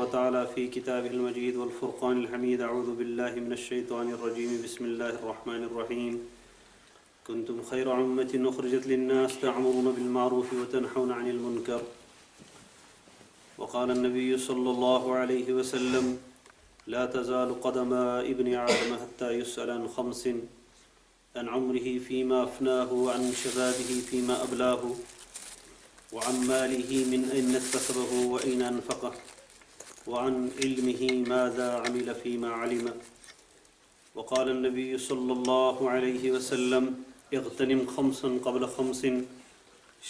وتعالى في كتابه المجيد والفرقان الحميد. أعوذ بالله من الشيطان الرجيم. بسم الله الرحمن الرحيم. كنتم خير أمة أخرجت للناس تأمرون بالمعروف وتنهون عن المنكر. وقال النبي صلى الله عليه وسلم: لا تزال قدم ابن آدم حتى يسأل عن خمس: عن عمره فيما أفناه، وعن شبابه فيما أبلاه، وعن ماله من أين اكتسبه وأين أنفقه، وعن علمه ماذا عمل فيما علم. وقال النبي صلى الله عليه وسلم: اغتنم خمسا قبل خمس: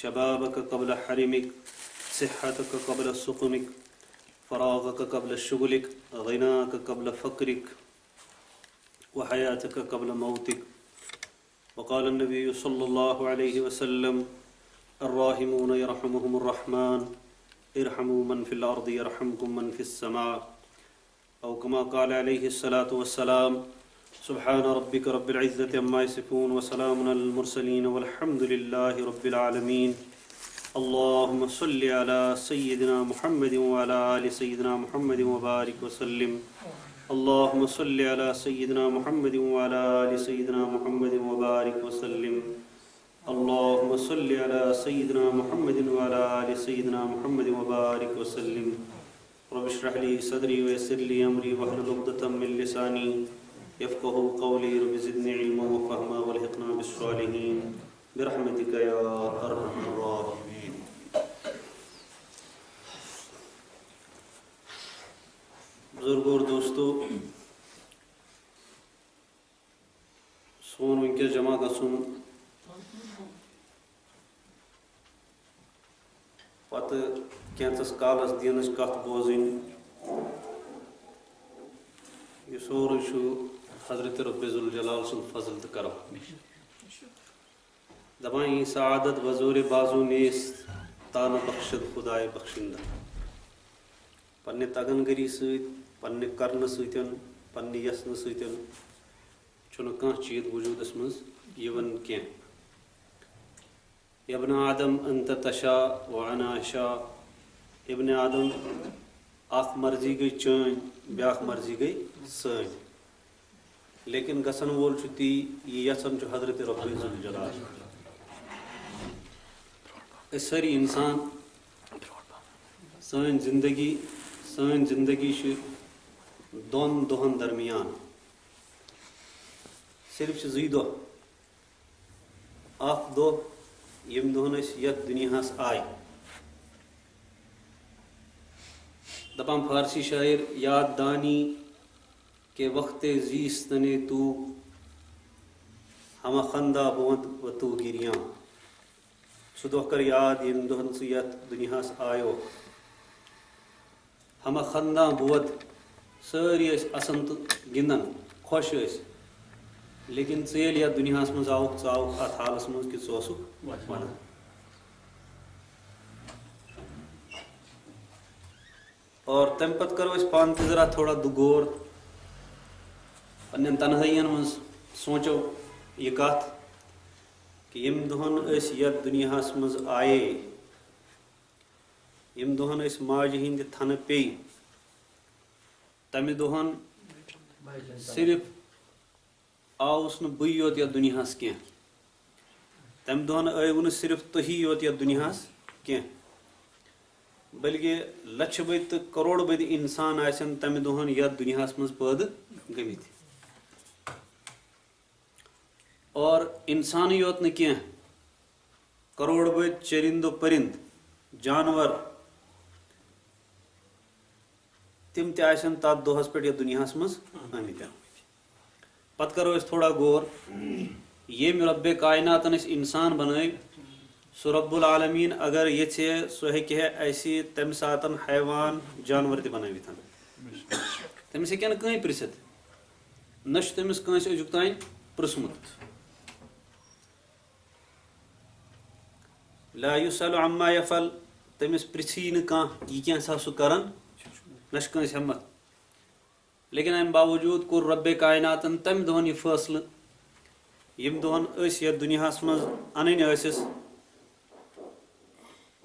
شبابك قبل حرمك، صحتك قبل سقمك، فراغك قبل شغلك، غناك قبل فقرك، وحياتك قبل موتك. وقال النبي صلى الله عليه وسلم: الراحمون يرحمهم الرحمن، ارحموا من في الأرض يرحمكم من في السماء. أو كما قال عليه الصلاة والسلام: سبحان ربك رب العزة عما يصفون وسلام على المرسلين والحمد لله رب العالمين. اللهم صل على سيدنا محمد وعلى آل سيدنا محمد وبارك وسلم. اللهم صل على سيدنا محمد وعلى آل سيدنا محمد وبارك وسلم. اللهم صل على سيدنا محمد وعلى آل سيدنا محمد وبارك وسلم. رب اشرح لي صدري ويسر لي أمري واحلل عقدة من لساني يفقهوا قولي. رب زدني علما وفهما والحقنا بالصالحين برحمتك يا أرحم الراحمين. بزرگو اور دوستو، سون ونکس جمع گژھُن پتہٕ کینٛژس کالس دیٖنٕچ کتھ بوزٕنۍ، یہِ سورُے چھُ حضرت رب ذوالجلال سُنٛد فضل تہٕ کرم. دپان یہِ سعادت بزور بازو نیس تانہٕ بخشد خدائے بخشندہ. پننہِ تگن گری سۭتۍ، پننہِ کرنہٕ سۭتۍ، پننہِ یژھنہٕ سۭتۍ چھُنہٕ کانٛہہ چیٖز وجوٗدس منٛز یِوان کینٛہہ. ابن آدم انت تشاء وانا اشاء. ابن آدم اکھ مرضی گئی چٲنۍ، بیاکھ مرضی گئی سٲنۍ. لیکن گژھن وول چھُ تی یہِ یژھان چھُ حضرت رب ذوالجلال. أسۍ سٲری اِنسان، سٲنۍ زندگی چھِ دۄن دۄہن درمیان. صرف چھِ 2 دۄہ. اکھ دۄہ ییٚمہِ دۄہن أسۍ یتھ دُنیاہس آیہِ. دپان فارسی شاعر: یاد دانی کہ وقت زیستن تو، ہمہ خندہ بود و تو گریاں. سُہ دۄہ کر یاد ییٚمہِ دۄہن ژٕ یتھ دُنیاہس آیو. ہمہ خندہ بود، سٲری ٲسۍ اَسان تہٕ گِنٛدان، خۄش ٲسۍ. لیکن ژٕ ییٚلہِ یتھ دُنیاہس منٛز آوُکھ، ژٕ آوُکھ اتھ حالس منٛز کہِ ژٕ اوسُکھ ونان. اور تمہِ پتہٕ کرو أسۍ پانہٕ تہِ ذرا تھوڑا غور، پننٮ۪ن تنہٲیین منٛز سونٛچو یہِ کتھ کہِ ییٚمہِ دۄہن أسۍ یتھ دُنیاہس منٛز آیے، ییٚمہِ دۄہن أسۍ ماجہِ ہِنٛدِ تھنہٕ پیٚیہِ، تمہِ دۄہن صرف آوُس نہٕ بٕے یوت یتھ دُنیاہس کینٛہہ. تمہِ دۄہن ٲیوٕ نہٕ صرف تُہی یوت یتھ دُنیاہس کینٛہہ، بلکہِ لچھِ بٔدۍ تہٕ کروڑ بٔدۍ اِنسان آسن تمہِ دۄہن یتھ دُنیاہس منٛز پٲدٕ گٔمٕتۍ. اور اِنسانٕے یوت نہٕ کینٛہہ، کروڑ بٔدۍ چٔرِندٕ پٔرِند جانور تِم تہِ آسن تتھ دۄہس پٮ۪ٹھ یتھ دُنیاہس منٛز آمٕتۍ. پتہٕ کرو أسۍ تھوڑا غور. ییٚمۍ رۄبِ کایناتن أسۍ اِنسان بنٲوۍ، سُہ رب العالمیٖن اگر یژھِ ہے سُہ ہیٚکہِ ہے اسہِ تمہِ ساتن حیوان جانور تہِ بنٲوِتھ. تٔمِس ہیٚکہِ نہٕ کٕہٕنۍ پرژھِتھ، نہ چھُ تٔمِس کٲنٛسہِ أزیُک تانۍ پرژھمُت. لا یُسأل عما یفعل، تٔمِس پرژھی نہٕ کانٛہہ یہِ کیٛاہ سا سُہ کران، نہ چھُ کٲنٛسہِ ہٮ۪مت. لیکن امہِ باوجوٗد کوٚر رۄبِ کایناتن تمہِ دۄہن یہِ فٲصلہٕ ییٚمہِ دۄہن أسۍ یتھ دُنیاہس منٛز انٕنۍ ٲسِس.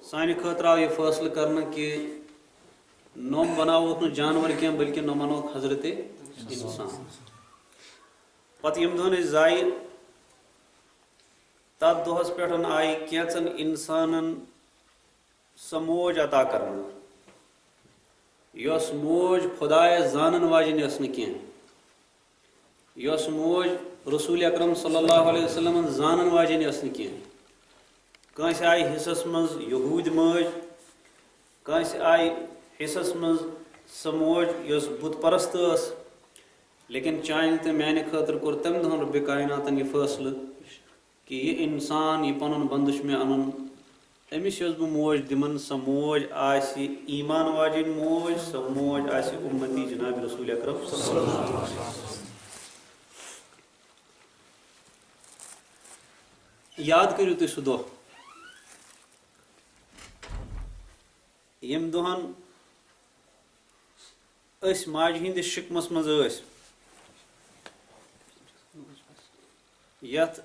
سانہِ خٲطرٕ آو یہِ فٲصلہٕ کرنہٕ کہِ نوم بناوک نہ جانور کی بلکہ نوم بنوک حضرت انسان. پتہ یم دہن زائے تات دہس پہ آئی کینچن انسانن سہ موج عطا کرنا یس موج خدائے زانن واجن یس نہ کینہ. یس موج رسول اکرم صلی اللہ علیہ وسلم زانن واجن یس نہ کینہ. کانس آئی حصس مز یہود موج، کانس آئی حصس مز سہ موج یس بت پرست اس، لیکن چانہ تو میانہ خاطر کور تم دہن رب کائناتن یہ فیصلہ کہ یہ انسان یہ پن بندش میں ان امس یس بہ موج دمن سہ موج آسی ایمان واجن موج، سہ موج آسی امتی جناب رسول اکرم صلی اللہ علیہ وسلم. یاد کریو تھی سہ دہ یم دہن اس ماج ہندس شکمس مز اس یت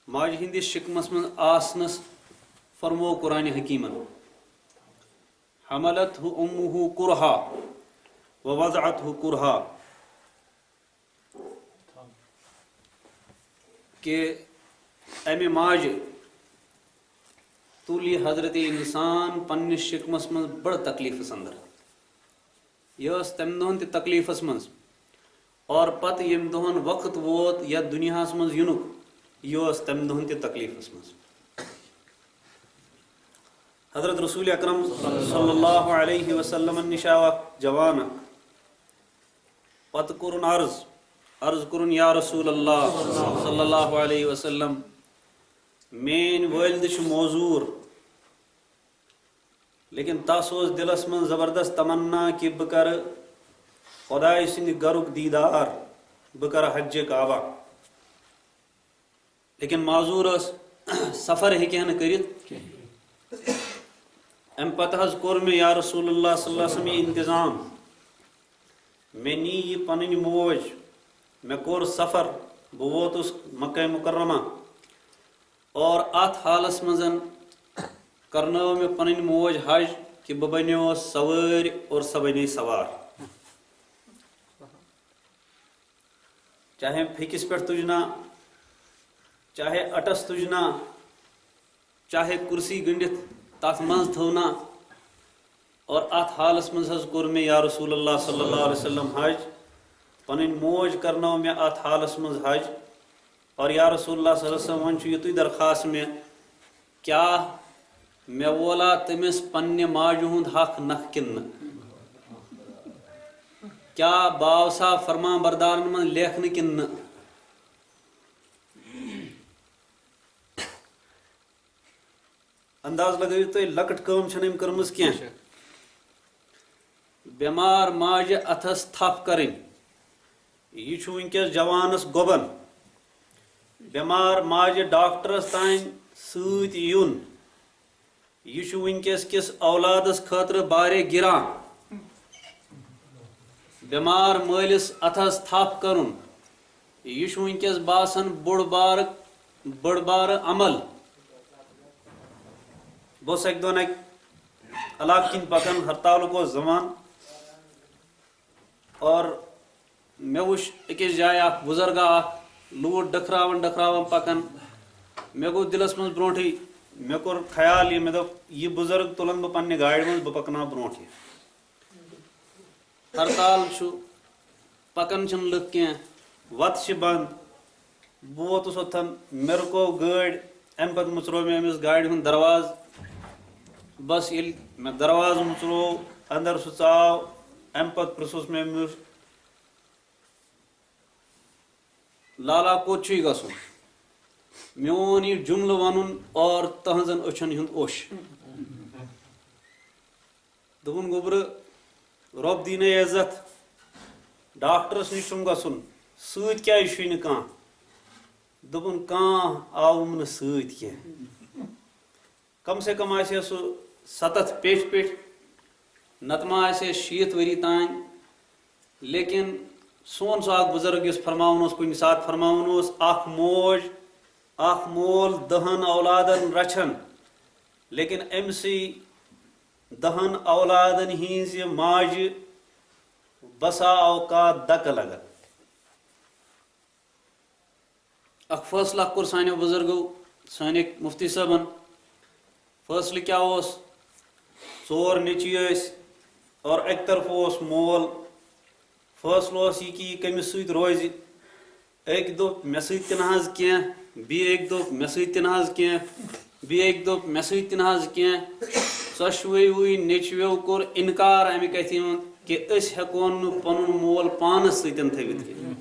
ماج ہندس شکمس من آسنس فرمو قرآن حکیمن حملتہ امہ کرہا ووضعتہ کرہا کہ امہ ماج تولی حضرت انسان پنس شکمس من بڑ تکلیفس اندر. یہ تم دہن تہ تکلیفس مز اور پتہ یم دہن وقت ووت یتھ دنیاہس مز ینک یہ تم دہن تہ تکلیفس مز. حضرت رسول اکرم صلی اللہ علیہ وسلم نش آو جوان پتہ کورن عرض کورن یا رسول اللہ صلی اللہ علیہ وسلم مین والد چھ موزور لیکن تس اوس دلس من زبردست تمنا کہ بہ کر خدائے سند گرک دیدار، بہ کر حج کعبہ، لیکن معذور اس سفر ہیکہ نہ کرت. ام پتہ حض کور میں یا رسول اللہ صلی اللہ علیہ وسلم یہ انتظام میں نی یہ پنن موج میں کور سفر بہ ووتس مکہ مکرمہ اور ات حالس مزن کرنو میں پنن موج حج کہ بہ بنیو سوار اور سہ بنے سوار. چاہے پھکس پہ تجنا، چاہے اٹس تجنا، چاہے کرسی گنڈت تات مز تھونا، اور ات حالس مز حض کور میں یا رسول اللہ صلی اللہ علیہ وسلم حج. پنن موج کرنو میں ات حالس مز حج، اور یا رسول اللہ صلی اللہ علیہ وسلم ون یہ درخواست میں کیا میں وولا تمس پنہ ماجہ ہند حق نکھ کن نہ، کیا باو صاحب فرمان بردارن من لیکھن کن نہ. انداز لگائیو تھی لکٹ کام چھنم کرمز کیا. بیمار ماجہ اتھس تھپ کرن یہ ونکس جوانس گوبن، بیمار ماجہ ڈاکٹرس تین ست یون یہ ونکس کس اولادس خاطر بارے گران. بیمار مالس اتھس تھپ کرن یہ ونکس باسان بڑ بار عمل. بہس اک دن اک علاقہ کن پکان ہرتالک زمان اور مے وچ اکس جائے اخ بزرگا اخ لوٹ ڈکھراون پکان. مے گو دلس من برونٹھی مے کور خیال یہ مے دپ یہ بزرگ تلن بہ پنہ گاڑی من بہ پکنا برونٹھ. ہرتال پکان چھ لک کی وت بند. بہ ووتس اوتھن مے رکو گاڑی ام پتہ مچرو مے امس گاڑی ہند درواز. بس یل مے درواز مچرو اندر سہ ژاو ام پتہ پرژھُس مے امس لالا کوت چھُے گژھُن. میون یہ جملہ ون اور تہذن اچھن ہند اوش. دپن گوبر رب دین عزت ڈاکٹرس نش چھم گژھُن ست کیا چھُے نہ کانٛہہ. دپن کانٛہہ آوُم نہٕ سۭتۍ کینٛہہ. کم سے کم آسہِ سُہ 70 پیٹھ پیٹھ نتہٕ ما آسہِ 60 ؤری تام. لیکن سون سُہ اکھ بزرگ یُس فرماوُن اوس کُنہِ ساتہٕ فرماوُن اوس اکھ موج اکھ مول 10 اولادن رچھن لیکن أمسٕے 10 اولادن ہنز ماج بسا اوقات دک لگن. اخ فیصلہ کور سانیو بزرگو سانک مفتی صٲبن. فیصلہ کیا اوس؟ 4 نیچی ٲسۍ اور اکہِ طرفہٕ اوس مول. فٲصلہٕ اوس یہِ کہِ یہِ کٔمِس سۭتۍ روزِ. أکۍ دوٚپ مےٚ سۭتۍ تہِ نہ حظ کینٛہہ، بیٚیہِ أکۍ دوٚپ مےٚ سۭتۍ تہِ نہ حظ کینٛہہ، بیٚیہِ أکۍ دوٚپ مےٚ سۭتۍ تہِ نہ حظ کینٛہہ. ژۄشوٕے نیٚچویو کوٚر اِنکار اَمہِ کَتھِ ہُنٛد کہِ أسۍ ہٮ۪کون نہٕ پَنُن مول پانَس سۭتۍ تھٲوِتھ کینٛہہ.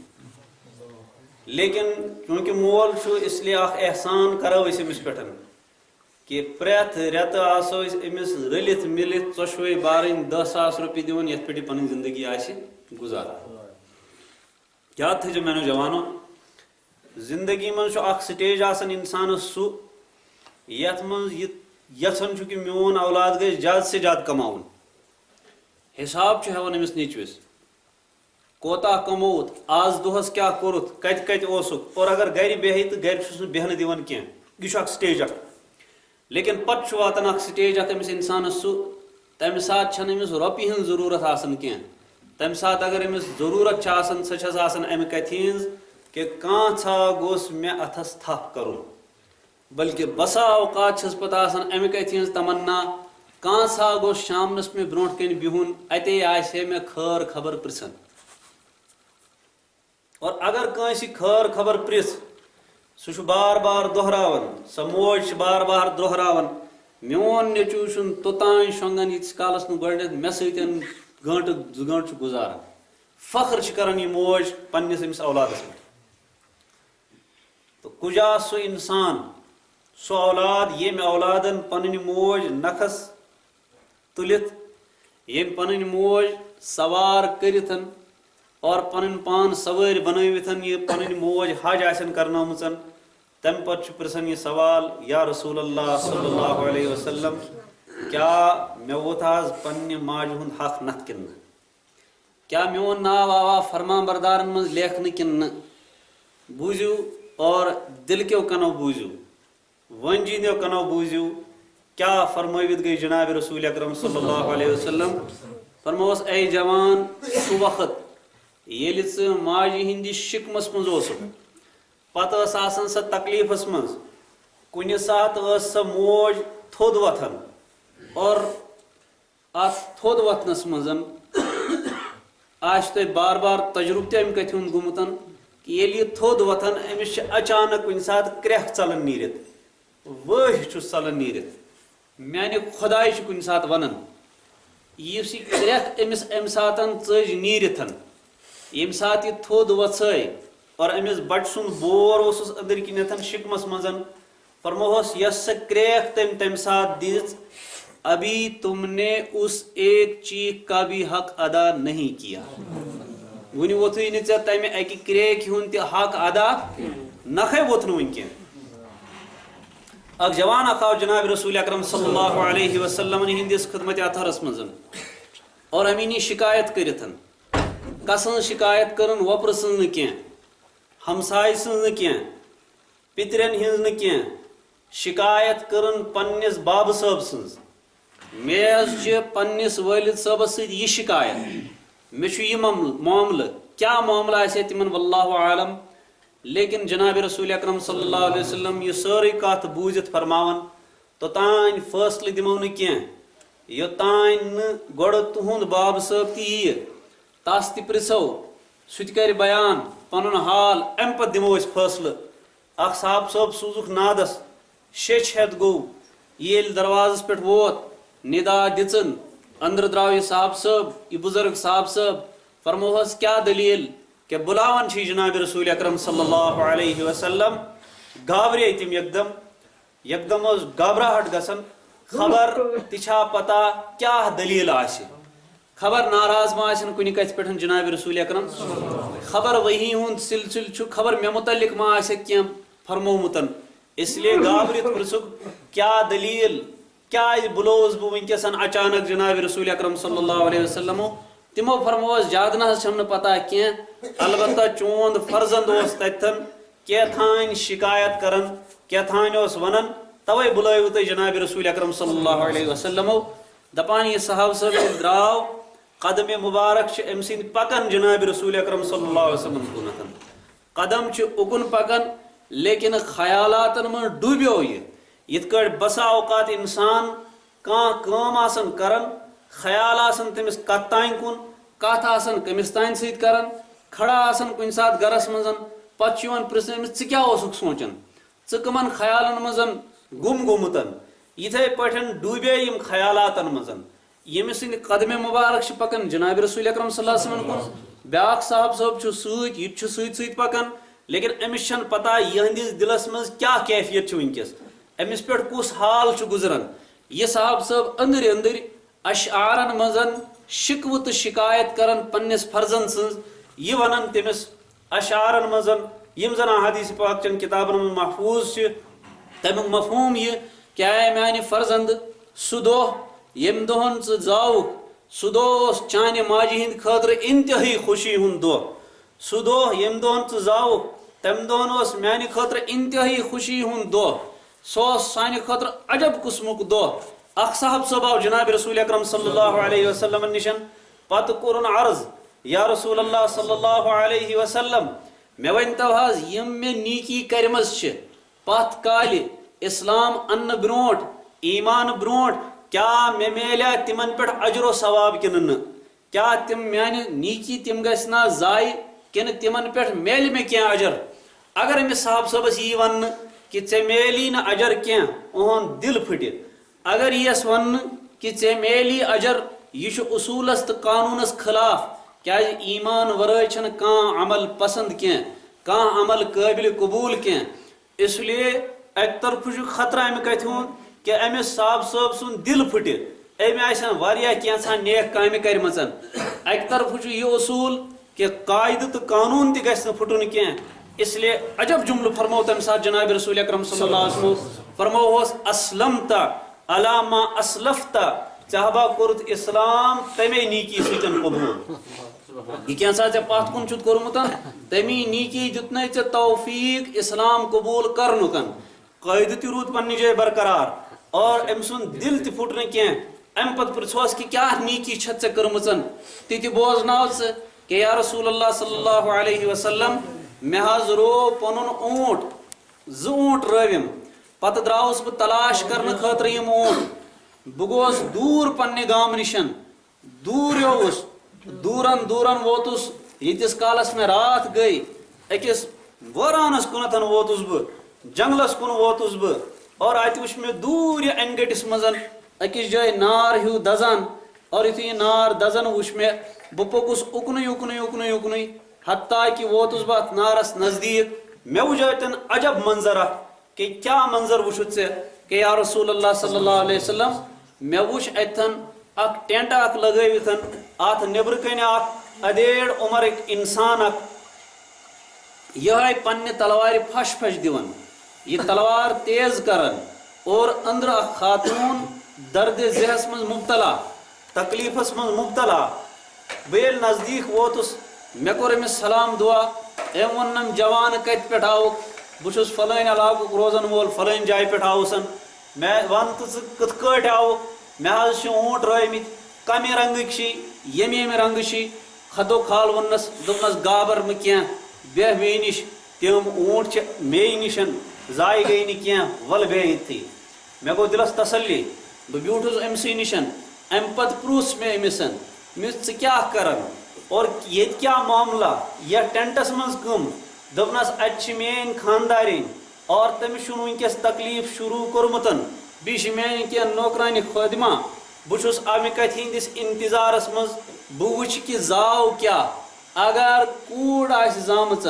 لیکن چوٗنٛکہِ مول چھُ اِسلیے اکھ احسان کَرو أسۍ أمِس پٮ۪ٹھ کہ پرٛٮ۪تھ رٮ۪تہٕ آسو أسۍ أمِس رٔلِتھ مِلِتھ ژۄشوٕے بارٕنۍ 10,000 رۄپیہِ دِوان یَتھ پٮ۪ٹھ یہِ پَنٕنۍ زندگی آسہِ گُزاران. یاد تھٲیزیو میانیو جوانو، زندگی منٛز چھُ اکھ سٹیج آسان اِنسانَس سُہ یَتھ منٛز یہِ یژھان چھُ کہِ میون اولاد گژھِ زیادٕ سے زیادٕ کماوُن. حساب چھُ ہٮ۪وان أمِس نیٚچوِس کوتاہ کمووُتھ، آز دۄہس کیٛاہ کوٚرُتھ، کتہِ کتہِ اوسُکھ، اور اگر گرِ بیٚہہِ تہٕ گرِ چھُس نہٕ بیٚہنہٕ دِوان کینٛہہ. یہِ چھُ اکھ سٹیج اکھ. لیکن پتہٕ چھُ واتان اکھ سٹیج اکھ أمِس اِنسانس سُہ تمہِ ساتہٕ چھنہٕ أمِس رۄپیہِ ہٕنٛز ضروٗرت آسان کینٛہہ. تمہِ ساتہٕ اگر أمِس ضروٗرت چھِ آسان سۄ چھس آسان امہِ کتھِ ہٕنٛز کہِ کانٛژھا گوٚژھ مےٚ اتھس تھپھ کرُن. بلکہِ بسا اوقات چھس پتہٕ آسان امہِ کتھِ ہٕنٛز تمنا کانٛژھا گوٚژھ شامنس مےٚ برونٛٹھ کَنۍ بِہُن، اتے آسہِ ہے مےٚ خٲر خبر پرژھان. اور اگر کٲنٛسہِ خٲر خبر پرژھ سُہ چھُ بار بار دۄہراوان، سۄ موج چھِ بار بار دۄہراوان میون نیٚچوٗ چھُنہٕ توٚتانۍ شۄنٛگان ییٖتِس کالس نہٕ گۄڈٕنیتھ مےٚ سۭتۍ 1 گٲنٛٹہٕ 2 گٲنٛٹہٕ چھُ گُزاران. فخر چھِ کران یہِ موج پننِس أمِس اولادس پٮ۪ٹھ. تہٕ کُجا سُہ اِنسان، سُہ اولاد ییٚمہِ اولادن پنٕنۍ موج نکھس تُلِتھ، ییٚمۍ پنٕنۍ موج سوار کٔرِتھ اور پنٕنۍ پان سوٲرۍ بنٲوِتھ یہِ پنٕنۍ موج حج آسن کرنٲومٕژ. تمہِ پتہٕ چھُ پرژھان یہِ سوال، یا رسول اللہ صلی اللہ علیہ وسلم کیٛاہ مےٚ ووت آز پننہِ ماجہِ ہُنٛد حق نکھ کِنہٕ نہٕ؟ کیٛاہ میون ناو آوا فرمان بردارن منٛز لیکھنہٕ کِنہٕ نہٕ؟ بوٗزِو اور دِلکیو کنو بوٗزِو، وٲنجیٖنیو کنو بوٗزِو کیٛاہ فرمٲوِتھ گٔے جناب رسول اکرم صلی اللہ علیہ وسلم. فرمووس اے جوان، سُہ وقت ییٚلہِ ژٕ ماجہِ ہِنٛدِس شِکمس منٛز اوسُکھ، پتہٕ ٲس آسان سۄ تکلیٖفس منٛز، کُنہِ ساتہٕ ٲس سۄ موج تھوٚد وۄتھان اور اتھ تھوٚد وۄتھنس منٛز آسہِ تۄہہِ بار بار تجرُبہٕ تہِ امہِ کتھِ ہُنٛد گوٚمُت کہِ ییٚلہِ یہِ تھوٚد وۄتھان أمِس چھِ اچانک کُنہِ ساتہٕ کرٛٮ۪کھ ژلان نیٖرِتھ، وٲہۍ چھُس ژلان نیٖرِتھ. میانہِ خۄداے چھُ کُنہِ ساتہٕ ونان یُس یہِ کرٛٮ۪کھ أمِس امہِ ساتہٕ ژٔج نیٖرِتھ، ییٚمہِ ساتہٕ یہِ تھوٚد وۄژھٲے اور أمِس بچہٕ سُنٛد بور اوسُس أنٛدٕرۍ کِنٮ۪تھ شِکمس منٛز، فرموہس یۄس سۄ کرٛیکھ تٔمۍ تمہِ ساتہٕ دِژ، ابھی تم نے اس ایک چیٖخ کا بھی حق ادا نہیں کیا. وُنہِ ووٚتھُے نہٕ ژےٚ تمہِ اکہِ کرٛیکہِ ہُنٛد تہِ حق ادا، نکھے ووٚتھ نہٕ وُنہِ کینٛہہ. اکھ جوان اکھ آو جناب رسول اکرم صلی اللہ علیہ وسلم ہِنٛدِس خدمتِ اطہرس منٛز اور اَمی نِش شِکایت کٔرِتھ. کسٕنٛز شِکایت کٔرٕن، وۄپرٕ سٕنٛز نہٕ کینٛہہ، ہمساے سٕنٛز نہٕ کینٛہہ، پِترٮ۪ن ہِنٛز نہٕ کینٛہہ، شِکایت کٔرٕن پننِس بابہٕ صٲب سٕنٛز. مےٚ حظ چھِ پننِس وٲلد صٲبس سۭتۍ یہِ شِکایت، مےٚ چھُ یہِ معاملہٕ، کیٛاہ معاملہٕ آسہِ ہے تِمن واللہ عالم. لیکن جناب رسول اکرم صلی اللہ علیہ وسلم یہِ سٲرٕے کتھ بوٗزِتھ فرماوان توٚتانۍ فٲصلہٕ دِمو نہٕ کینٛہہ یوٚتانۍ نہٕ گۄڈٕ تُہُنٛد بابہٕ صٲب تہِ یِیہِ، تس تہِ پرژھو، سُہ تہِ کرِ بیان پنُن حال، امہِ پتہٕ دِمو أسۍ فٲصلہٕ. اکھ صاحب صٲب سوٗزُکھ نادس، 6 ہٮ۪تھ گوٚو. ییٚلہِ دروازس پٮ۪ٹھ ووت، نِدا دِژٕن، أنٛدرٕ درٛاو یہِ صاحب صٲب، یہِ بُزرگ صاحب صٲب. فرموہس کیٛاہ دٔلیٖل، کیٛاہ بُلاوان چھِ جناب رسول اکرم صلی اللہ علیہ وسلم. گابرے تِم یکدم ٲس گابراہٹ گژھان، خبر تہِ چھا پتہ کیٛاہ دٔلیٖل آسہِ، خبر ناراض ما آسن کُنہِ کتھِ پٮ۪ٹھ جناب رسول اکرم، خبر وحی ہُنٛد سلسلہٕ چھُ، خبر مےٚ متعلق ما آسٮ۪کھ کینٛہہ فرمومُت. اس لیے گابرِتھ پرژھُکھ کیٛاہ دٔلیٖل، کیٛازِ بُلووُس بہٕ وٕنکیٚس اچانک جناب رسول اکرم صلی اللہ علیہ وسلمو. تِمو فرمووس زیادٕ نہ حظ چھم نہٕ پتہ کینٛہہ، البتہ چون فرزند اوس تتٮ۪ن کیٛاتھانۍ شِکایت کران، کیٛاتھانۍ اوس ونان، توے بُلٲیوٕ تۄہہِ جناب رسول اکرم صلی اللہ علیہ وسلمو. دپان یہ صحابہ صاحب دراو قدم مبارک ام سند پکان جناب رسول اکرم صلی اللہ علیہ وسلم کن قدم اکن پکان لیکن خیالاتن من ڈوبیو یہ یت کٹ بسا اوقات انسان کام آسن کرن خیال آسن تمس کت تان کن کت آسن کمس تان سیت کرن کھڑا آسن کن سات گرس مزن پتہ پرسن امس ژٕ کیاہ اوسُکھ سونچان ژٕ کمن خیالن مزن گم گومتن یتھے پٹھن ڈوبے یم خیالاتن مزن یم سند قدم مبارک پکان جناب رسول اکرم صلی اللہ علیہ وسلم کن بیاکھ صاحب صاحب ست یہ ست پکان لیکن امس چھن پتہ یہندس دلس مز کیا کیفیت ونکس امس پہ کس حال گزران یہ صاحب صاحب اندر اندر اشعارن مزن شکوہ تو شکایت کران پنس فرزن سن یہ ونان تمس اشعارن مزن یم زن حدیث پاک چن کتابن من محفوظ تمیک مفہوم یہ کیا میانہ فرزند سہ دہ یم دہن ژٕ زاوُکھ سہ دہ چانہ ماجہ ہند خاطر انتہائی خوشی ہند دہ سہ دہ یم دہن ژٕ زاوُکھ تم دہن میانہ خاطر انتہائی خوشی ہند دہ سہ سانہ خاطر عجب قسمک دہ اخ صاحب صاحب آو جناب رسول اکرم صلی اللہ علیہ وسلم نشن پتہ کورن عرض یا رسول اللہ صلی اللہ علیہ وسلم مے ونتو حظ یم مے نیکی کرمز چھ پتھ کالہ اسلام ان برونٹ ایمان برونٹ کیا مے میلیا تمن پہ اجر و ثواب کن نہ کیا تم میانہ نیکی تم گھنا ضائع کن تمن پہ میل مے کیا اجر اگر امس صاحب صبس یہ ون کہ ے میلی نا اجر کی اہد دل پھٹ اگر یس ون کہ ے میلی اجر یہ اصولس تو قانونس خلاف کیا ایمان ورائے چھن کان عمل پسند کی کان عمل قابل قبول کی اس لیے ایک طرف خطرہ امہ کت کہ امس صاحب صاحب سن دل پھٹ ام آسن واریاہ کینژھاہ نیک کامہ کرمژن ایک طرف یہ اصول کہ قاعدہ تو قانون تہ گژھِ نہٕ پھٹن کی اس لیے عجب جملہ فرمو تمہ سات جناب رسول اکرم صلی اللہ علیہ وسلم فرموہس اسلمت علی ما اسلفت ژےٚ کورُتھ اسلام تمے نیکی سۭتۍ قبول یہ کینژھاہ ژےٚ پتھ کُن چھُتھ کوٚرمُت تمی نیکی دیُتنے ژےٚ توفیق اسلام قبول کرنُک قاعدہ تہ روٗد پننہِ جایہِ برقرار اور أمۍ سُنٛد دل تہ پھُٹ نہٕ کینٛہہ امہ پتہٕ پرژھوس کہ کیا نیکی چھتھ ژےٚ کٔرمٕژ تہِ تہِ بوزناو ژٕ کہ یا رسول اللہ صلی اللہ علیہ وسلم مے حظ رو پنن اونٹ زٕ اونٹ رٲوِم پتہٕ دراوُس بہٕ تلاش کرنہٕ خٲطرٕ یِم اونٹ بہٕ گوس دوٗر پننہِ گامہٕ نِشن دوٗر یوٚوُس دوٗرن دوٗرن ووتُس ییٖتِس کالس مےٚ راتھ گٔے أکِس وٲرانس کُنتھ ووتُس بہٕ جنگلس کُن ووتُس بہٕ اور اتہِ وٕچھ مےٚ دوٗرِ انہِ گٔٹِس منٛز أکِس جایہِ نار ہیوٗ دزان اور یُتھُے یہِ نار دزان وٕچھ مےٚ بہٕ پوٚکُس اُکنُے اُکنُے اُکنُے اُکنُے حتیٰ کہ ووتُس بہٕ اتھ نارس نزدیٖک مےٚ وٕچھ اتٮ۪ن عجب منظر اکھ کہ کیٛاہ منظر وٕچھُتھ ژےٚ کہ یا رسول اللہ صلی اللہ علیہ وسلم مےٚ وٕچھ اتٮ۪ن اکھ ٹینٹ اکھ لگٲوِتھ اتھ نیبرٕ کنہِ اکھ ادیڑ عمرٕکۍ انسان اکھ یہے پننہِ تلوارِ پھش پھش دِوان یہ تلوار تیز کران اور اندر اکھ خاتون درد ذہس من مبتلا تکلیفس من مبتلا بہٕ ییٚلہِ نزدیٖک ووتُس مےٚ کوٚر أمِس سلام دعا أمۍ ووٚننم جوان کتہِ پٮ۪ٹھ آوُکھ بہٕ چھُس فلٲنۍ علاقُک روزن وول فلٲنۍ جایہِ پٮ۪ٹھ آوُسن مےٚ وَن تہٕ ژٕ کِتھ کٲٹھۍ آوُکھ مےٚ حظ چھِ اونٹ رٲومٕتۍ کمہِ رنگٕکۍ چھی ییٚمہِ ییٚمہِ رنگہٕ چھی خدو خال ووٚننس دوٚپنس گابر مہٕ کینٛہہ بیٚہہ مے نِش تِم اونٹ چھِ مے نِشن ضایع گٔے نہٕ کینٛہہ وَلہٕ بیٚہہ ییٚتھی مےٚ گوٚو دِلس تسلی بہٕ بیوٗٹھُس أمسٕے نِشن امہِ پتہٕ پرُژھ مےٚ أمِس ژٕ کیٛاہ کران اور ییٚتہِ کیٛاہ معاملہ یتھ ٹینٹس منٛز کٕم دوٚپنس اتہِ چھِ میٲنۍ خاندارِنۍ اور تٔمِس چھُنہٕ وٕنکیٚس تکلیٖف شروٗع کوٚرمُت بیٚیہِ چھِ میٲنۍ کینٛہہ نوکرانہِ خٲدمہ بہٕ چھُس امہِ کتھِ ہِنٛدِس انتظارس منٛز بہٕ وٕچھِ کہ زاو کیٛاہ اگر کوٗر آسہِ زامٕژ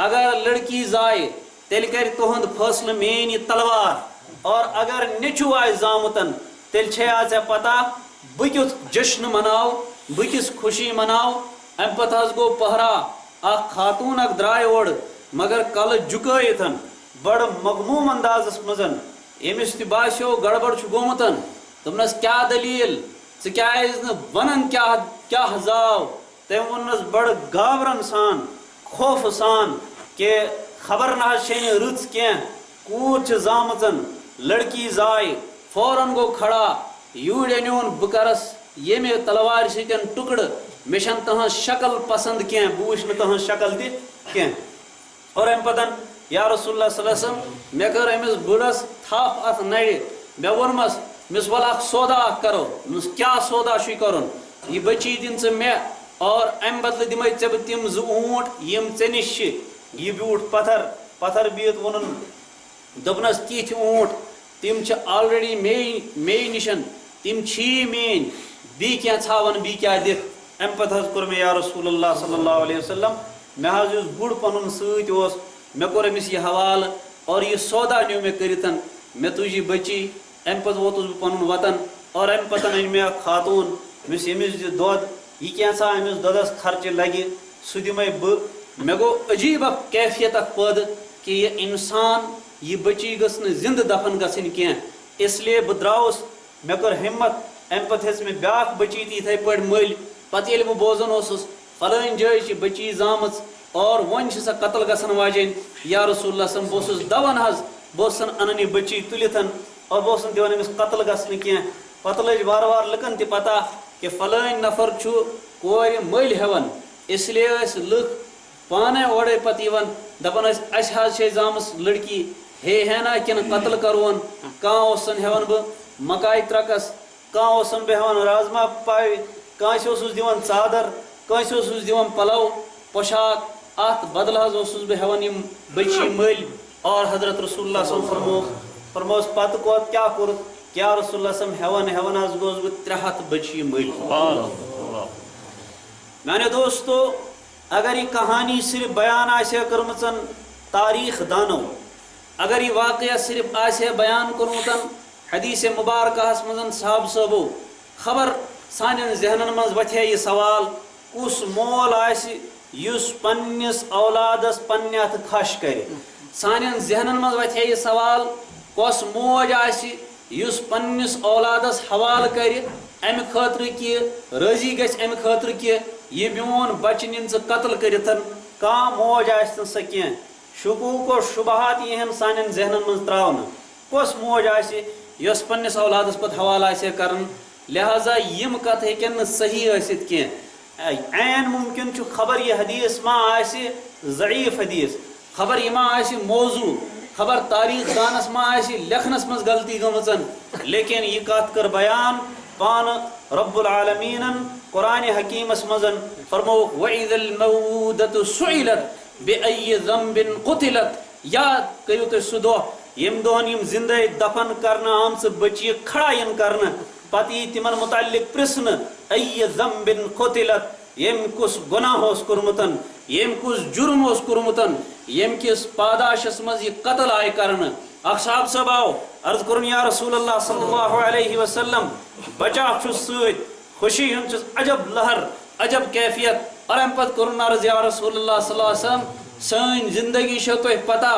اگر لڑکی زایہِ تیٚلہِ کرِ تُہُنٛد فٲصلہٕ میٲنۍ یہِ تلوار اور اگر نیٚچوٗ آسہِ زامُت تیٚلہِ چھیا ژےٚ پتہ بہٕ کیُتھ جشنہٕ مناو بہٕ کِژھ خوشی مناو امہِ پتہٕ حظ گوٚو پہرا اکھ خاتوٗن اکھ درٛاے اورٕ مگر کلہٕ جُکٲیِتھ بڑٕ مغموٗم اندازس منٛز ییٚمِس تہِ باسیو گڑبڑ چھُ گوٚمُت دوٚپنس کیٛاہ دٔلیٖل ژٕ کیٛازِ نہٕ ونان کیٛاہ زاو تٔمۍ ووٚننس بڑٕ گاورن سان خوفہٕ سان کہ خبر نہ حظ چھے نہٕ رٕژ کینٛہہ کوٗر چھِ زامٕژ لڑکی زایہِ فوراً گوٚو کھڑا یوڑ انیون بہ کرس یمہ تلوار سۭتۍ ٹُکڑٕ مےٚ چھنہٕ تہنٛز شکل پسند کینٛہہ بہٕ وٕچھ نہٕ تہنٛز شکل تہِ کینٛہہ اور امہِ پتن یا رسول اللہ صلی اللہ علیہ وسلم مےٚ کٔر أمِس بٕڑس تھپھ اتھ نرِ مےٚ ووٚنمس مس ول اکھ سودا اکھ کرو مس کیٛاہ سودا چھُے کرُن یہِ بچی دِن ژٕ مےٚ اور امہِ بدلہٕ دِمے ژےٚ بہٕ تِم 2 اوٗنٹ یِم ژےٚ نِش چھِ یہِ بیوٗٹھ پتھر بِہِتھ ووٚنُن دوٚپنس تِتھۍ اوٗنٹ تِم چھِ آلریڈی مے نِشن تِم چھی میٲنۍ بیٚیہِ کینٛہہ ژھاوَن بیٚیہِ کیٛاہ دِکھ امہِ پتہٕ حظ کوٚر مےٚ یا رسول اللہ صلی اللہ علیہ وسلم مےٚ حظ یُس بُڑ پنُن سۭتۍ اوس مےٚ کوٚر أمِس یہِ حوالہٕ اور یہِ سودا نیوٗ مےٚ کٔرِتھ مےٚ تُج یہِ بچی امہِ پتہٕ ووتُس بہٕ پنُن وطن اور امہِ پتہٕ أنۍ مےٚ اکھ خاتوٗن مےٚ أمِس دِ دۄد یہِ کینٛژھا أمِس دۄدس خرچہِ لگہِ سُہ دِمے بہٕ مےٚ گوٚو عجیٖب اکھ کیفیت اکھ پٲدٕ کہِ یہِ اِنسان یہِ بچی گٔژھ نہٕ زِندٕ دفن گژھٕنۍ کینٛہہ اسلیے بہٕ درٛاوُس مےٚ کٔر ہمت امہِ پتہٕ ہیٚژ مےٚ بیٛاکھ بچی تہِ یِتھٕے پٲٹھۍ مٔلۍ پتہٕ ییٚلہِ بہٕ بوزان اوسُس فلٲنۍ جایہِ چھِ بچی زامٕژ اور وۄنۍ چھِ سۄ قتل گژھن واجیٚنۍ یا رسول اللہ صلی بہٕ اوسُس دون حظ بہٕ اوسُس انان یہِ بچی تُلِتھ اور بہٕ اوسُس نہٕ دِوان أمِس قتل گژھنہٕ کینٛہہ پتہٕ لٔج وارٕ وارٕ لُکن تہِ پتہ کہِ فلٲنۍ نفر چھُ کورِ مٔلۍ ہٮ۪وان اسلیے ٲسۍ لُکھ پانے اورے پتہٕ یِوان دپان ٲسۍ اَسہِ حظ چھے زامٕژ لڑکی ہے نا کِنہٕ قتل کروون کانٛہہ اوسن ہٮ۪وان بہٕ مکاے ترکس کانٛہہ اوسن بہٕ ہٮ۪وان رازما پاوِ کٲنٛسہِ اوسُس دِوان ژادر کٲنٛسہِ اوسُس دِوان پلو پوشاک اتھ بدلہٕ حظ اوسُس بہٕ ہٮ۪وان یِم بچی مٔلۍ اور حضرت رسول اللہ صلی اللہ علیہ وسلم فرموس پتہٕ کوٚت کیٛاہ کوٚرُتھ کیا رسول اللہ صلی اللہ علیہ وسلم ہٮ۪وان حظ گوس بہٕ 300 بچی مٔلۍ میانیو دوستو اگر یہ کہانی صرف بیان آسہِ ہے کٔرمٕژ تاریخ دانو اگر یہ واقعہ صرف آسہِ ہے بیان کوٚرمُت حدیث مبارکہس منٛز صحابہ صٲبو خبر سانٮ۪ن ذہنن منٛز وتھِ ہے یہِ سوال کُس مول آسہِ یُس پننِس اولادس پننہِ اتھٕ خش کرِ سانٮ۪ن ذہنن منٛز وتھِ ہے یہِ سوال کۄس موج آسہِ یُس پننِس اولادس حوالہٕ کرِ امہِ خٲطرٕ کہِ رٲضی گژھِ امہِ خٲطرٕ کہِ یہِ میون بچہِ نِن ژٕ قتل کٔرِتھ کانٛہہ موج آسہِ نہٕ سۄ کینٛہہ شکوٗک و شُبہات یِہن سانٮ۪ن ذہنن منٛز تراونہٕ کۄس موج آسہِ یۄس پننِس اولادس پتہٕ حوالہٕ آسہِ ہے کران لہذا یِم کتھٕ ہیٚکن نہٕ صحیح ٲسِتھ کینٛہہ عین مُمکِن چھُ خبر یہِ حدیث ما آسہِ ضعیٖف حدیث خبر یہِ ما آسہِ موضوٗع خبر تاریخ دانس ما آسہِ لیکھنس منٛز غلطی گٔمٕژ لیکن یہِ کتھ کٔر بیان پانہٕ رب العالمیٖنن قرآنِ حکیٖمس منٛز فرمووُکھ وَإِذَا الْمَوْءُودَةُ سُئِلَتْ بِأَيِّ ذَنبٍ قُتِلَتْ یاد کٔرِو تُہۍ سُہ دۄہ ییٚمہِ دۄہن یِم زِندے دفن کرنہٕ آمژٕ بچی کھڑا یِن کرنہٕ پتہٕ یی تِمن مُتعلق پرژھنہٕ أيِّ ذَنبٍ قُتِلَتْ ییٚمۍ کُس گۄناہ اوس کوٚرمُت ییٚمۍ کُس جُرم اوس کوٚرمُت ییٚمہِ کِس پاداشس منٛز یہِ قتل آیہِ کرنہٕ اکھ صاحب صٲب آو عرض کوٚرُن یا رسول اللہ صلی اللہ علیہ وسلم بچا چھُس سۭتۍ خوشی ہُنٛد چھُس عجب لہر عجب کیفیت اور امہِ پتہٕ کوٚرُن عرض یا رسول اللہ صلی اللہ علیہ وسلم سٲنۍ زندگی چھو تۄہہِ پتہ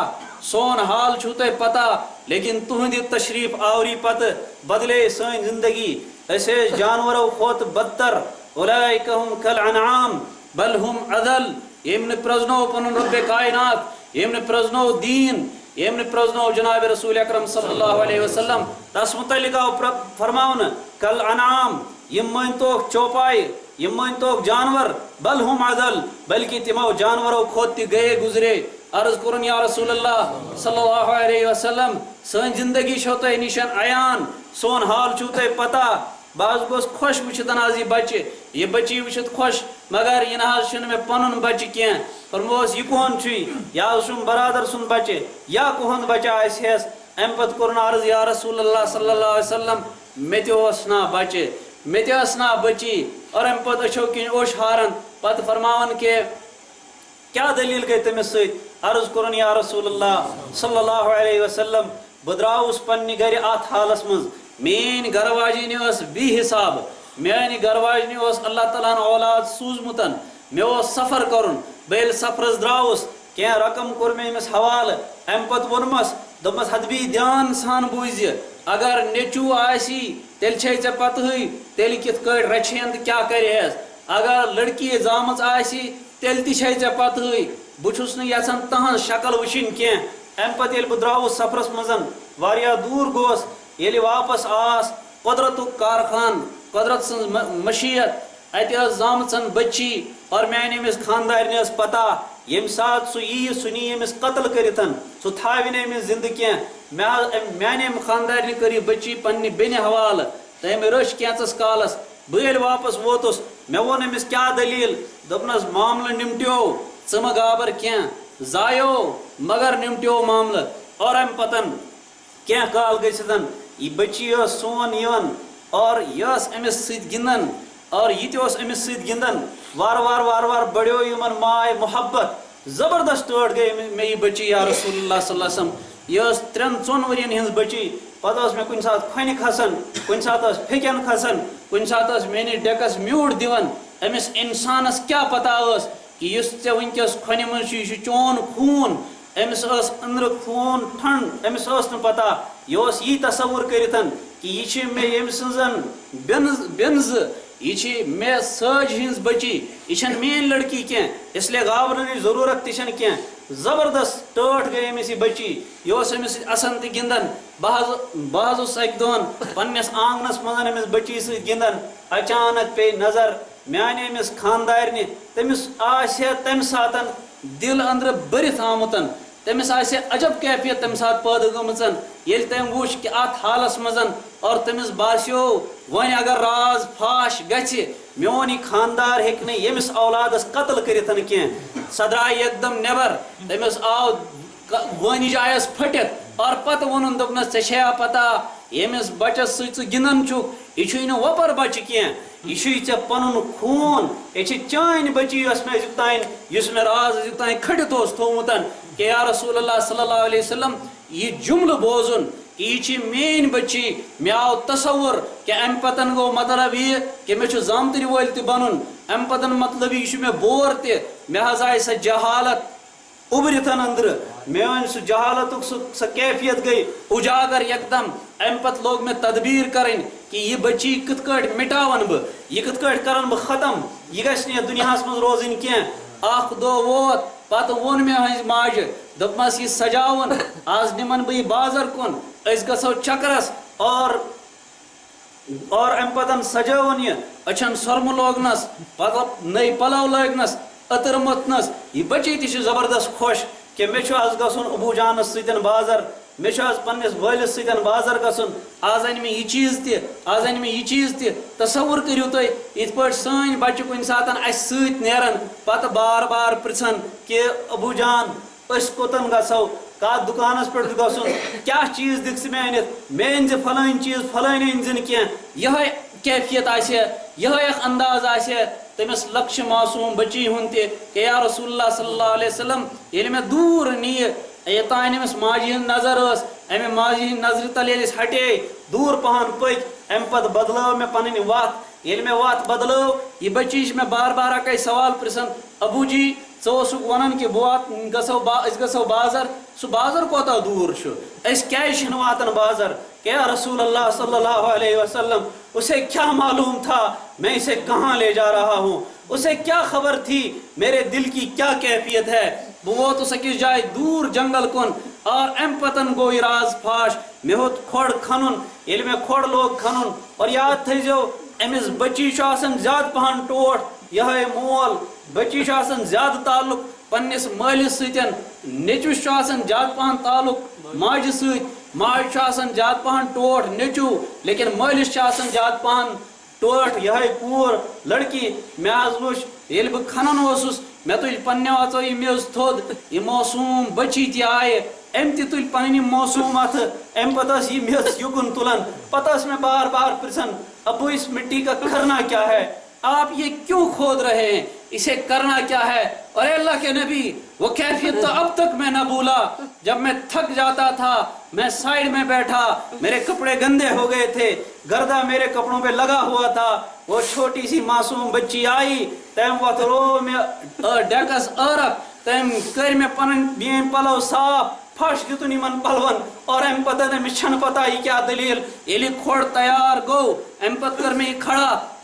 سون حال چھُو تۄہہِ پتہ لیکن تُہنٛدِ تشریف آوری پتہٕ بدلے سٲنۍ زندگی أسۍ ٲسۍ جانورو کھۄتہٕ بدتر اولئک ہم کالانعام بل ہم اضل ییٚمۍ نہٕ پرٛزنوو پنُن رۄبِ کائنات ییٚمۍ نہٕ پرٛزنوو دیٖن ییٚمۍ نہٕ پرٛزنوو جناب رسول اکرم صلی اللہ علیہ وسلم تس متعلق آو فرماونہٕ کالانعام یِم مٲنۍتوکھ چوپایہِ یِم مٲنۍتوکھ جانور بل ہم اضل بلکہ تِمو جانورو کھۄتہٕ تہِ گٔیے گُزرے عرض کوٚرُن یا رسول اللہ صلی اللہ علیہ وسلم سٲنۍ زندگی چھو تۄہہِ نِشن عیان سون حال چھُو تۄہہِ پتہ بہٕ حظ گوس خۄش وٕچھِتھ حظ یہِ بچہِ یہِ بچی وٕچھِتھ خۄش مگر یہِ نہ حظ چھُنہٕ مےٚ پنُن بچہِ کینٛہہ فرمووس یہِ کُہُنٛد چھُے یا حظ چھُم برادر سُنٛد بچہِ یا کُہُنٛد بچہ آسہِ ہٮ۪س امہِ پتہٕ کوٚرُن عرض یا رسول اللہ صلی اللہ علیہ وسلم مےٚ تہِ اوس نا بچہِ مےٚ تہِ ٲس نا بچی اور امہِ پتہٕ أچھو کِنۍ اوٚش ہاران پتہٕ فرماوان کہِ کیٛاہ دٔلیٖل گٔے تٔمِس سۭتۍ عرض کوٚرُن یا رسول اللہ صلی اللہ علیہ وسلم بہٕ درٛاوُس پننہِ گرِ اتھ حالس منٛز میٲنۍ گرٕ واجیٚنۍ ٲس بی حساب میانہِ گرٕ واجنہِ اوس اللہ تعالیٰ ہن اولاد سوٗزمُت مےٚ اوس سفر کرُن بہٕ ییٚلہِ سفرس درٛاوُس کینٛہہ رقم کوٚر مےٚ أمِس حوالہٕ امہِ پتہٕ ووٚنمس دوٚپمس حدبی دیان سان بوٗزِ اگر نیٚچوٗ آسی تیٚلہِ چھے ژےٚ پتہٕے تیٚلہِ کِتھ کٲٹھۍ رچھہن تہٕ کیٛاہ کرِہٮ۪س اگر لڑکی زامٕژ آسہِ تیٚلہِ تہِ چھے ژےٚ پتہٕے بہٕ چھُس نہٕ یژھان تہنٛز شکل وٕچھِنۍ کینٛہہ امہِ پتہٕ ییٚلہِ بہٕ درٛاوُس سفرس منٛز واریاہ دوٗر گوس ییٚلہِ واپس آس قدرت کارخان قدرت سن مشیت اتہ زامژن بچی اور میانہ امس خاندارنہ پتہ یم سات سہ یی سہ نی امس قتل کرتن سہ تھاوِ امس زندہ کی میانہ خاندارنہ کر یہ بچی پنہ بینہ حوالہ تم رچ کینچس کالس بہٕ واپس ووتس مے وون امس کیا دلیل دپنس معاملہ نمٹیو ژٕ مہ گابر کینٛہہ زایو مگر نمٹیو معاملہ اور ام پتن کینٛہہ کال گژھتن یہ بچی ٲس سون یِوان اور یہ امس سۭتۍ گِنٛدان اور یہ تہِ اوس امس سۭتۍ گِنٛدان وار بڑیو یمن ماے محبت زبردست ٹٲٹھ گئی مے یہ بچی یا رسول اللہ صلی اللہ علیہ وسلم یہ 3-4 ورین ہنز بچی پتہ ٲس مے کُنہِ ساتہٕ کھۄنہِ کھسان کُنہِ ساتہٕ ٲس پھیٚکٮ۪ن کھسان کُنہِ ساتہٕ ٲس میٲنِس ڈیٚکس میوٗٹھ دِوان أمِس اِنسانس کیٛاہ پتہ ٲس کہ یُس ژےٚ وٕنکٮ۪س کھۄنہِ منٛز چھُ یہِ چھُ چون خوٗن أمِس ٲس أنٛدرٕ خوٗن ٹھنٛڈ أمِس ٲس نہٕ پتہ یہِ اوس یی تصوُر کٔرِتھ کہ یہِ چھِ مےٚ ییٚمہِ سٕنٛزن بیٚنزٕ یہ چھ مے ساج ہنز بچی یہ چھن مین لڑکی کین اس لیے گابرنچ ضرورت تہ کی زبردست ٹٲٹھ گئی امس یہ بچی یہ امس اسن تہ گندان بہت اس اک دون پنس آنگنس من امس بچی ست گندان اچانک پے نظر میانہ امس خاندارنہ تمس آسہ تمہ ساتن دل اندر برتھ آمتن تمس آسہ عجب کیفیت تمہ سات پٲدٕ گٔمٕژن ییٚلہِ تٔمۍ وُچھ کہ اتھ حالس منٛز اور تٔمِس باسیو وۄنۍ اگر راز فاش گژھِ میون یہِ خاندار ہیٚکہِ نہٕ ییٚمِس اولادس قتل کٔرِتھ کینٛہہ سۄ درٛاے یکدم نٮ۪بر تٔمِس آو وٲنِج آیس پھٔٹِتھ اور پتہٕ ووٚنُن دوٚپنس ژےٚ چھےٚ پتہ ییٚمِس بچس سۭتۍ ژٕ گِنٛدان چھُکھ یہِ چھُے نہٕ وۄپر بچہِ کینٛہہ یہ چھُے ژےٚ پنُن خوٗن یہِ چھِ چٲنۍ بچی یۄس مےٚ أزیُک تانۍ یُس مےٚ راز أزیُک تانۍ کھٔٹِتھ اوس تھوٚومُت کہ یا رسول اللہ صلی اللہ علیہ وسلم یہ جملہ بوزن کہ یہ چھ مین بچی مے آو تصور کہ ام پتن گو مطلب یہ کہ مے چھ زامتری وول تہ بنن ام پتن مطلب یہ چھ مے بور تہ مے حظ آئی سہ جہالت ابرتن اندر مے ون سہ جہالتک سہ کیفیت گئی اجاگر یکدم ام پت لوگ مے تدبیر کرن کہ یہ بچی کت کٹ مٹاون بہ یہ کت کٹ کرن بہ ختم یہ گژھِ نہٕ دنیاہس منٛز روزٕنۍ کینٛہہ اکھ دۄہ ووت پتہٕ ووٚن مےٚ ہنٛزِ ماجہِ دوٚپمس یہِ سجاوُن آز نِمن بہٕ یہِ بازر کُن أسۍ گژھو چکرس اور ام پتن سجٲوُن یہِ أچھن سۄرمہٕ لوگنس پتہٕ نٔے پلو لٲگنس عطر متنس یہِ بچی تہِ چھِ زبردست خۄش کہ مےٚ چھُ آز گژھُن ابوٗ جانس سۭتۍ بازر مےٚ چھُ آز پننس وٲلِس سۭتۍ بازر گژھُن آز انہِ مےٚ یہِ چیٖز تہِ آز انہِ مےٚ یہِ چیٖز تہِ تصور کٔرِو تُہۍ یِتھ پٲٹھۍ سٲنۍ بچہِ کُنہِ ساتہٕ اسہِ سۭتۍ نیرن پتہٕ بار پرژھن کہ ابوٗ جان أسۍ کوٚتن گژھو کتھ دُکانس پٮ۪ٹھ چھُ گژھُن کیٛاہ چیٖز دِکھ ژٕ مےٚ أنِتھ مےٚ أنۍ زِ فلٲنۍ چیٖز فلٲنۍ أنۍ زِ نہٕ کینٛہہ یِہے کیفیت آسہِ یِہے اکھ انداز آسہِ تٔمِس لۄکچہِ معصوٗم بچی ہُنٛد تہِ کہ یا رسول اللہ صلی اللہ علیہ وسلم ییٚلہِ مےٚ دوٗر نِیہِ یوٚتانۍ أمِس ماجہِ ہٕنٛز نظر ٲس امہِ ماجہِ ہٕنٛدِ نظرِ تل ییٚلہِ أسۍ ہٹے دوٗر پہن پٔکۍ امہِ پتہٕ بدلٲو مےٚ پنٕنۍ وتھ ییٚلہِ مےٚ وتھ بدلٲو یہِ بچی چھِ مےٚ بار اکے سوال پرژھان ابوٗ جی ژٕ اوسُکھ ونان کہ أسۍ گژھو بازر سُہ بازر کوتاہ دوٗر چھُ أسۍ کیازِ چھِنہٕ واتان بازر کہ یا رسول اللہ صلی اللہ علیہ وسلم اسے کیا معلوم تھا میں اسے کہاں لے جا رہا ہوں اسے کیا خبر تھی میرے دل کی کیا کیفیت ہے بہٕ ووتُس أکِس جایہِ دوٗر جنگل کُن اور امہِ پتن گوٚو یہِ راز فاش مےٚ ہیوٚت کھۄڈ کھنُن ییٚلہِ مےٚ کھۄڈ لوگ کھنُن اور یاد تھٲیزیو أمِس بچی چھُ آسان زیادٕ پہن ٹوٹھ یِہے مول بچی چھُ آسان زیادٕ تعلق پننس مٲلِس سۭتۍ نیٚچوِس چھُ آسان زیادٕ پہن تعلق ماجہِ سۭتۍ ماجہِ چھُ آسان زیادٕ پہن ٹوٹھ نیٚچوٗ لیکن مٲلِس چھُ آسان زیادٕ پہن ٹوٹھ یِہے کوٗر لڑکی مےٚ حظ وُچھ ییٚلہِ بہٕ کھنان اوسُس مےٚ تُج پننیو اَژو یہِ میٚژ تھوٚد یہِ معصوٗم بچی تہِ آیہِ أمۍ تہِ تُلۍ پنٕنۍ یِم معصوٗم اَتھٕ اَمہِ پتہٕ ٲس یہِ میٚژ یُکُن تُلان پتہٕ ٲس مےٚ بار پرژھان ابو اس مٹی کا کرنا کیا ہے آپ یہ کیوں کھود رہے ہیں اسے کرنا کیا ہے اور اللہ کے نبی وہ کیفیت تو اب تک میں نہ بھولا جب میں تھک جاتا تھا میں سائڈ میں بیٹھا میرے کپڑے گندے ہو گئے تھے گردہ میرے کپڑوں پہ لگا ہوا تھا وہ چھوٹی سی معصوم بچی آئی تم وت رو میں ڈیکس عرق تم کر میں پن بین پلو صاف پھش دتن یمن پلون اور ام پتہ أمِس چھنہٕ پتہ یہِ کیٛاہ دلیل ییٚلہِ کھۄڈ تیار گوٚو ام پتہٕ کٔر مےٚ یہِ کھڑا